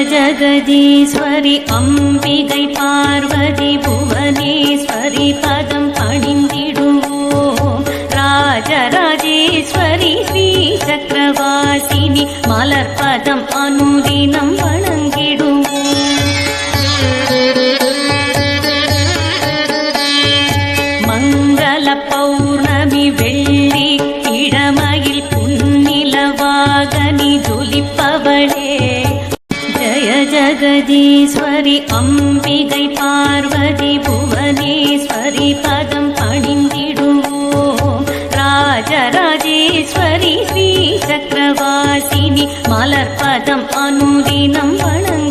ஜகதீஸ்வரி அம்பிகை பார்வதி புவனேஸ்வரி பதம் பணிந்திடுவோம். ராஜராஜேஸ்வரி ஸ்ரீ சக்கரவாசினி மலர்பதம் அனுதினம் வணங்கிடுவோம். மங்கள பௌர்ணமி வெள்ளி கிழமையில் புன்னிலவாகனி ஜொலிப்பவளே ஜய ஜகதீஸ்வரி அம்பிகை பார்வதி புவனேஸ்வரி பதம் பணிந்திடுவோம். ராஜராஜேஸ்வரி ஸ்ரீ சக்கரவாசினி மலர்பதம் அனுதினம் வணங்கிடுவோம்.